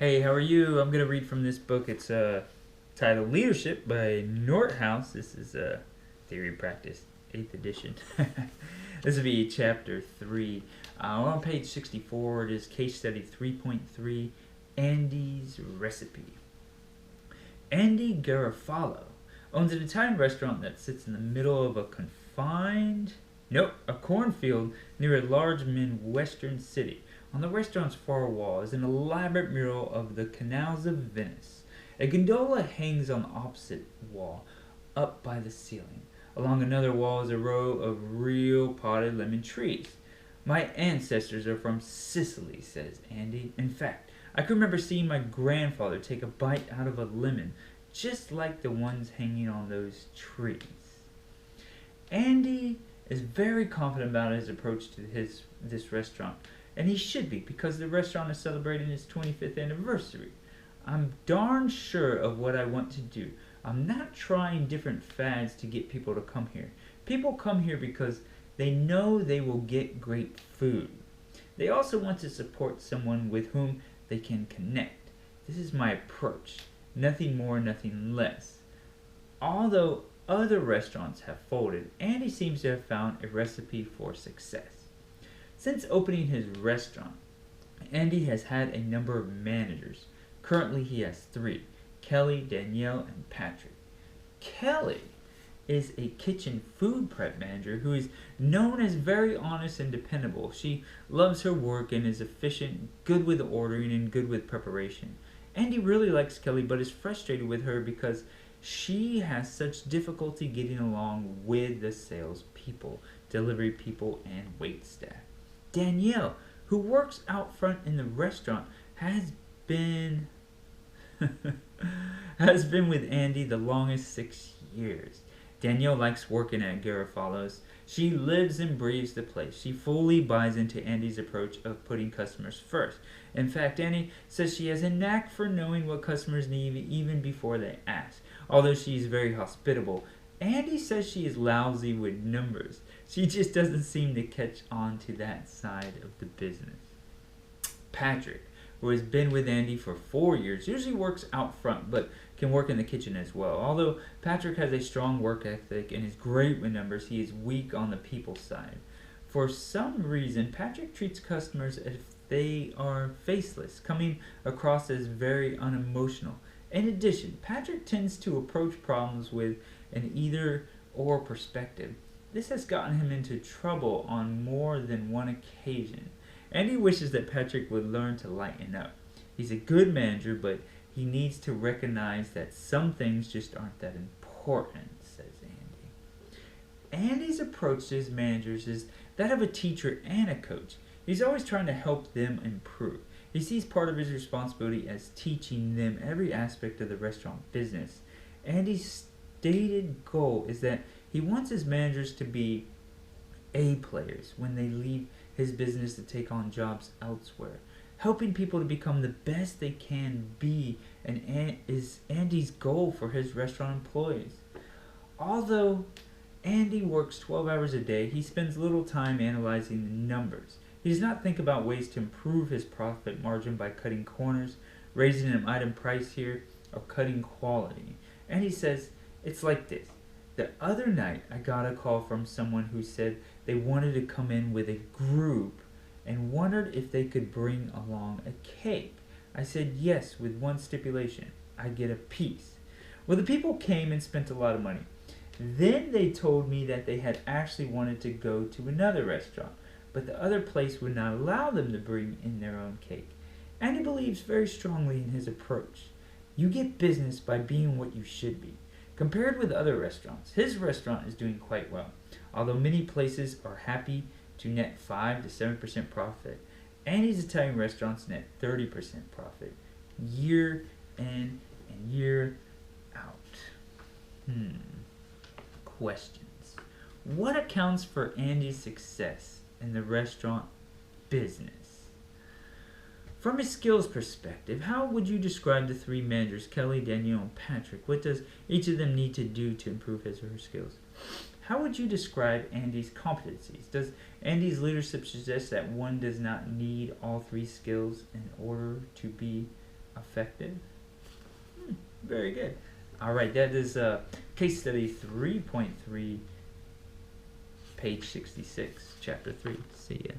Hey, how are you? I'm going to read from this book. It's titled Leadership by Northouse. This is Theory Practice, 8th edition. This will be chapter 3. On page 64, it is case study 3.3, Andy's Recipe. Andy Garofalo owns an Italian restaurant that sits in the middle of a a cornfield near a large Midwestern city. On the restaurant's far wall is an elaborate mural of the canals of Venice. A gondola hangs on the opposite wall, up by the ceiling. Along another wall is a row of real potted lemon trees. My ancestors are from Sicily, says Andy. In fact, I can remember seeing my grandfather take a bite out of a lemon, just like the ones hanging on those trees. Andy is very confident about his approach to this restaurant, and he should be because the restaurant is celebrating its 25th anniversary. I'm darn sure of what I want to do. I'm not trying different fads to get people to come here. People come here because they know they will get great food. They also want to support someone with whom they can connect. This is my approach. Nothing more, nothing less. Although other restaurants have folded, Andy seems to have found a recipe for success. Since opening his restaurant, Andy has had a number of managers. Currently he has 3, Kelly, Danielle, and Patrick. Kelly is a kitchen food prep manager who is known as very honest and dependable. She loves her work and is efficient, good with ordering, and good with preparation. Andy really likes Kelly but is frustrated with her because she has such difficulty getting along with the sales people, delivery people, and wait staff. Danielle, who works out front in the restaurant, has been with Andy the longest 6 years. Danielle likes working at Garofalo's. She lives and breathes the place. She fully buys into Andy's approach of putting customers first. In fact, Andy says she has a knack for knowing what customers need even before they ask. Although she is very hospitable, Andy says she is lousy with numbers. She just doesn't seem to catch on to that side of the business. Patrick, who has been with Andy for 4 years, usually works out front but can work in the kitchen as well. Although Patrick has a strong work ethic and is great with numbers, he is weak on the people side. For some reason, Patrick treats customers as if they are faceless, coming across as very unemotional. In addition, Patrick tends to approach problems with an either-or perspective. This has gotten him into trouble on more than one occasion. Andy wishes that Patrick would learn to lighten up. He's a good manager, but he needs to recognize that some things just aren't that important, says Andy. Andy's approach to his managers is that of a teacher and a coach. He's always trying to help them improve. He sees part of his responsibility as teaching them every aspect of the restaurant business. Andy's stated goal is that he wants his managers to be A players when they leave his business to take on jobs elsewhere. Helping people to become the best they can be is Andy's goal for his restaurant employees. Although Andy works 12 hours a day, he spends little time analyzing the numbers. He does not think about ways to improve his profit margin by cutting corners, raising an item price here, or cutting quality. And he says, it's like this. The other night, I got a call from someone who said they wanted to come in with a group and wondered if they could bring along a cake. I said yes, with one stipulation. I get a piece. Well, the people came and spent a lot of money. Then they told me that they had actually wanted to go to another restaurant, but the other place would not allow them to bring in their own cake. And he believes very strongly in his approach. You get business by being what you should be. Compared with other restaurants, his restaurant is doing quite well. Although many places are happy to net 5 to 7% profit, Andy's Italian restaurants net 30% profit year in and year out. Questions. What accounts for Andy's success in the restaurant business? From a skills perspective, how would you describe the 3 managers, Kelly, Danielle, and Patrick? What does each of them need to do to improve his or her skills? How would you describe Andy's competencies? Does Andy's leadership suggest that one does not need all 3 skills in order to be effective. Very good. All right, that is case study 3.3, page 66, chapter 3. See ya.